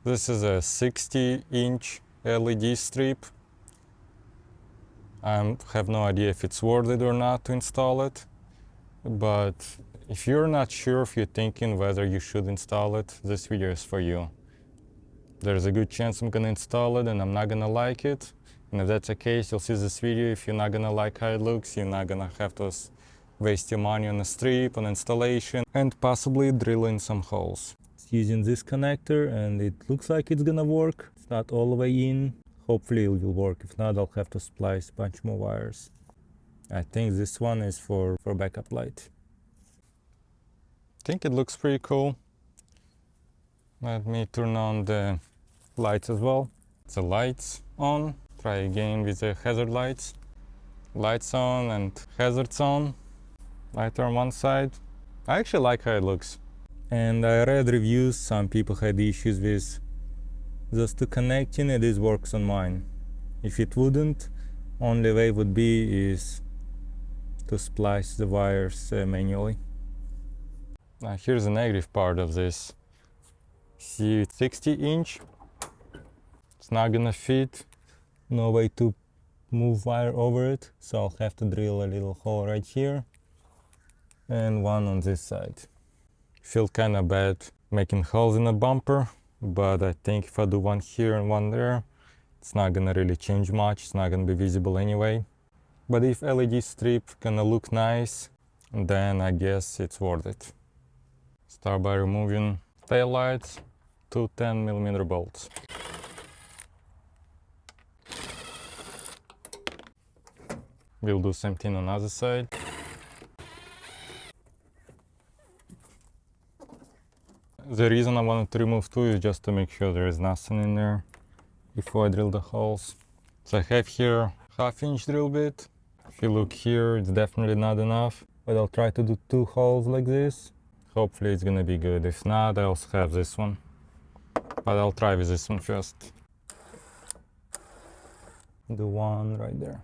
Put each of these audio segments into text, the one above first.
This is a 60-inch LED strip. I have no idea if it's worth it or not to install it, but if you're not sure, if you're thinking whether you should install it, this video is for you. There's a good chance I'm gonna install it and I'm not gonna like it. And if that's the case, you'll see this video. If you're not gonna like how it looks, you're not gonna have to waste your money on a strip, on installation, and possibly drill in some holes. It's using this connector and it looks like it's gonna work. It's not all the way in. Hopefully it will work. If not, I'll have to splice a bunch more wires. I think this one is for backup light. I think it looks pretty cool. Let me turn on the lights as well. The lights on. Try again with the hazard lights. Lights on and hazards on. Light on one side. I actually like how it looks. And I read reviews, some people had issues with just to connecting it. This works on mine. If it wouldn't, only way would be is to splice the wires manually. Now here's the negative part of this. See, it's 60-inch. It's not gonna fit. No way to move wire over it, so I'll have to drill a little hole right here and one on this side. Feel kind of bad making holes in a bumper, but I think if I do one here and one there, it's not gonna really change much. It's not gonna be visible anyway. But if LED strip gonna look nice, then I guess it's worth it. Start by removing tail lights, two 10mm bolts. We'll do same thing on the other side. The reason I wanted to remove two is just to make sure there is nothing in there before I drill the holes. So I have here 1/2-inch drill bit. If you look here, it's definitely not enough, but I'll try to do 2 holes like this. Hopefully it's gonna be good. If not, I also have this one, but I'll try with this one first. The one right there.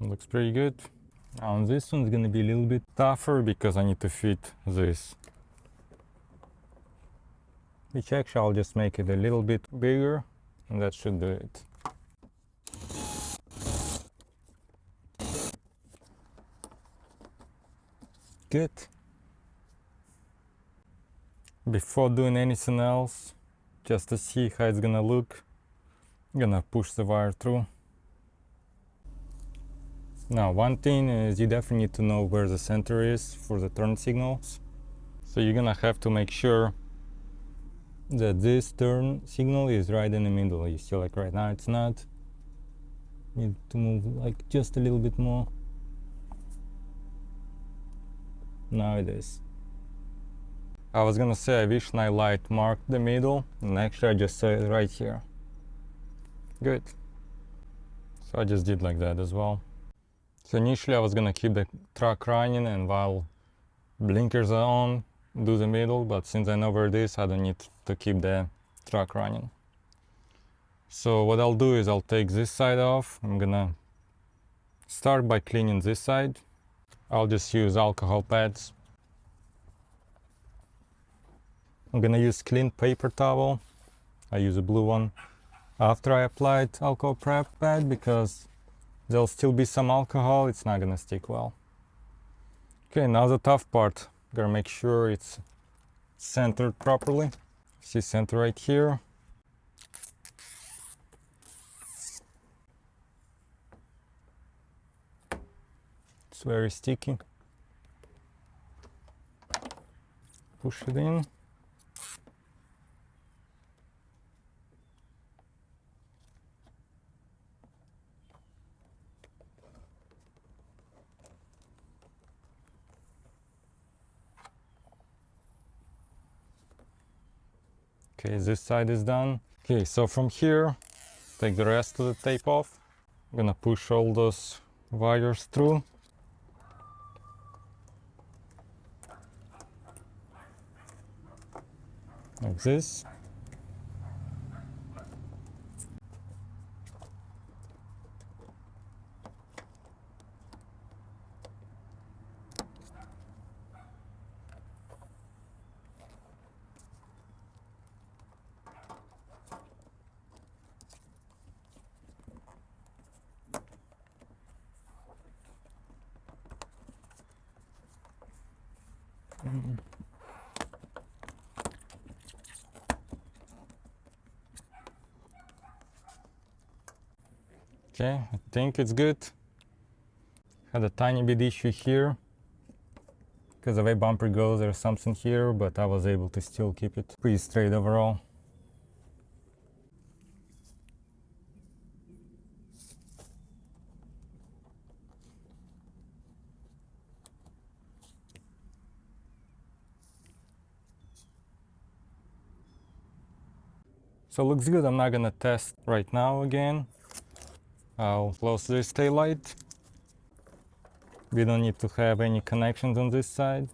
Looks pretty good. Now this one's gonna be a little bit tougher because I need to fit this. Which actually I'll just make it a little bit bigger and that should do it. Good. Before doing anything else, just to see how it's gonna look, I'm gonna push the wire through. Now, one thing is you definitely need to know where the center is for the turn signals. So you're gonna have to make sure that this turn signal is right in the middle. You see, like right now it's not. Need to move like just a little bit more. Now it is. I was gonna say I wish Nilight marked the middle, and actually I just saw it right here. Good. So I just did like that as well. So initially I was gonna keep the truck running and while blinkers are on, do the middle, but since I know where it is, I don't need to keep the truck running. So what I'll do is I'll take this side off. I'm gonna start by cleaning this side. I'll just use alcohol pads. I'm gonna use clean paper towel. I use a blue one after I applied alcohol prep pad because there'll still be some alcohol, it's not gonna stick well. Okay, now the tough part. Gotta make sure it's centered properly. See center right here. It's very sticky. Push it in. Okay, this side is done. Okay, so from here, take the rest of the tape off. I'm gonna push all those wires through. Like this. Okay, I think it's good. Had a tiny bit issue here because the way bumper goes, there's something here, but I was able to still keep it pretty straight overall. So looks good. I'm not gonna test right now again. I'll close this taillight. We don't need to have any connections on this side.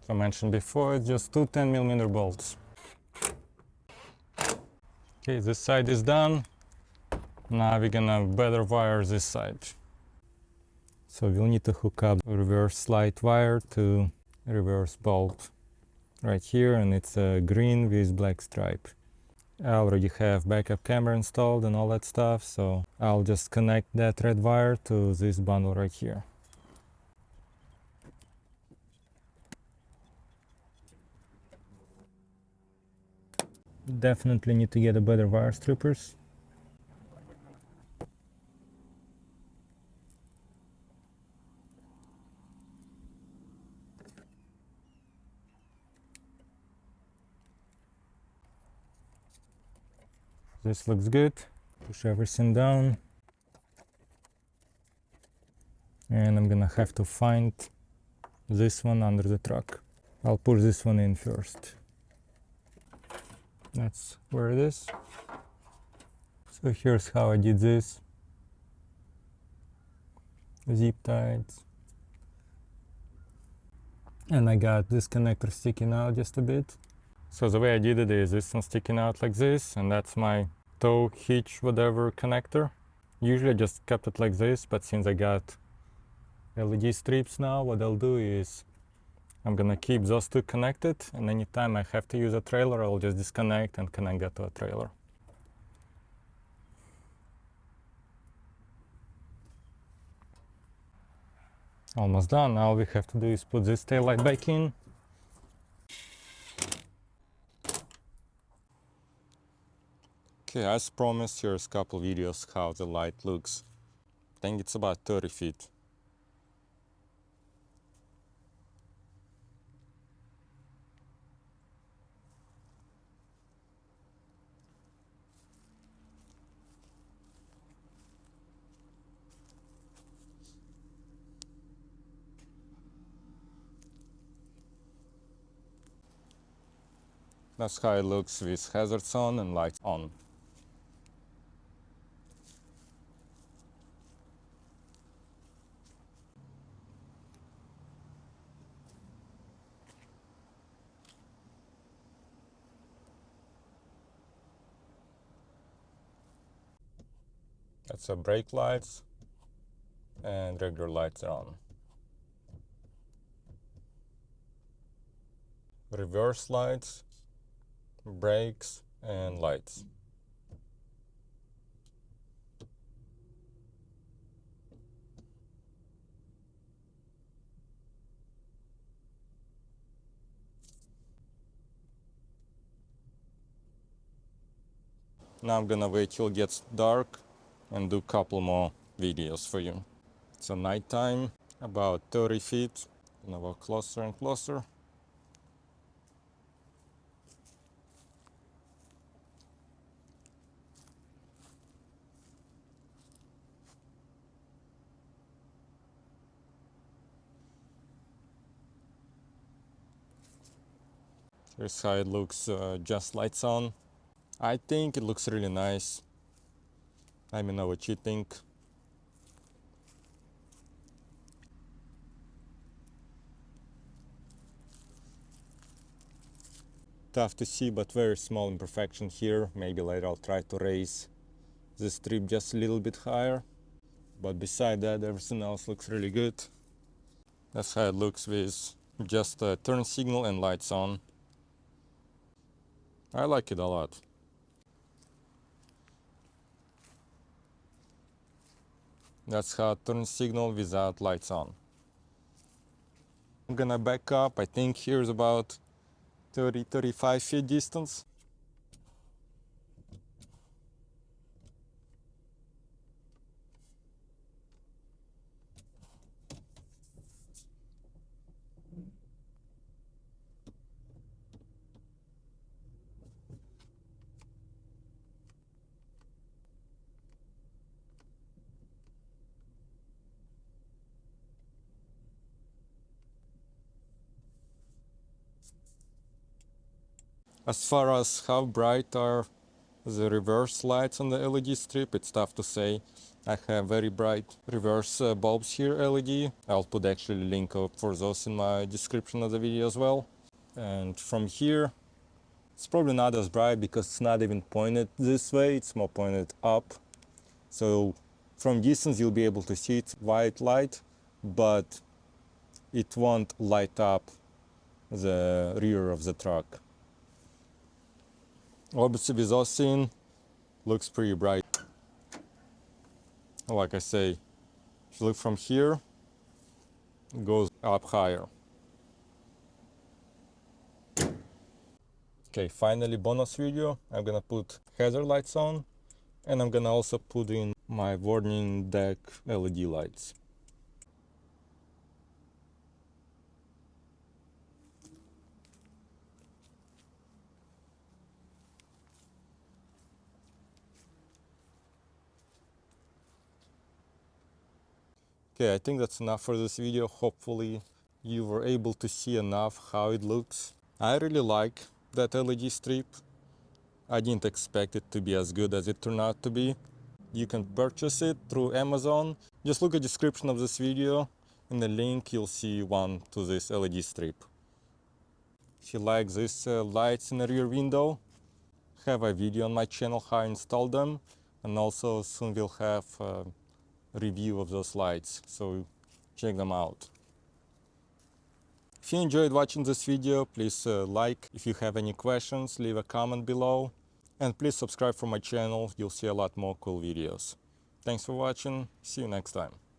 As I mentioned before, it's just two 10mm bolts. Okay, this side is done. Now we're gonna better wire this side. So we'll need to hook up reverse slide wire to reverse bolt right here, and it's a green with black stripe. I already have backup camera installed and all that stuff, so I'll just connect that red wire to this bundle right here. Definitely need to get a better wire strippers. This looks good. Push everything down. And I'm gonna have to find this one under the truck. I'll push this one in first. That's where it is. So here's how I did this. Zip ties. And I got this connector sticking out just a bit. So the way I did it is this one sticking out like this, and that's my tow hitch whatever connector. Usually I just kept it like this, but since I got LED strips now, what I'll do is I'm gonna keep those two connected, and anytime I have to use a trailer, I'll just disconnect and connect that to a trailer. Almost done. All we have to do is put this tail light back in. Okay, as promised, here's a couple videos how the light looks. I think it's about 30 feet. That's how it looks with hazards on and lights on. That's a brake lights and regular lights are on. Reverse lights, brakes and lights. Now I'm gonna wait till it gets dark and do a couple more videos for you. It's nighttime, about 30 feet. Gonna walk closer and closer. Here's how it looks just lights on. I think it looks really nice. Let me know what you think. Tough to see, but very small imperfection here. Maybe later I'll try to raise the strip just a little bit higher. But beside that, everything else looks really good. That's how it looks with just a turn signal and lights on. I like it a lot. That's how turn signal without lights on. I'm gonna back up. I think here's about 30-35 feet distance. As far as how bright are the reverse lights on the LED strip, it's tough to say. I have very bright reverse bulbs here, LED. I'll put actually link up for those in my description of the video as well. And from here, it's probably not as bright because it's not even pointed this way, it's more pointed up. So from distance you'll be able to see it's white light, but it won't light up the rear of the truck. Obviously with those in, looks pretty bright. Like I say, if you look from here, it goes up higher. Okay, finally bonus video. I'm gonna put hazard lights on, and I'm gonna also put in my warning deck LED lights. Okay, I think that's enough for this video. Hopefully you were able to see enough how it looks. I really like that LED strip. I didn't expect it to be as good as it turned out to be. You can purchase it through Amazon. Just look at the description of this video. In the link you'll see one to this LED strip. If you like these lights in the rear window, have a video on my channel how I install them, and also soon we'll have a review of those lights, so check them out. If you enjoyed watching this video, please like. If you have any questions, leave a comment below, and please subscribe for my channel. You'll see a lot more cool videos. Thanks for watching. See you next time.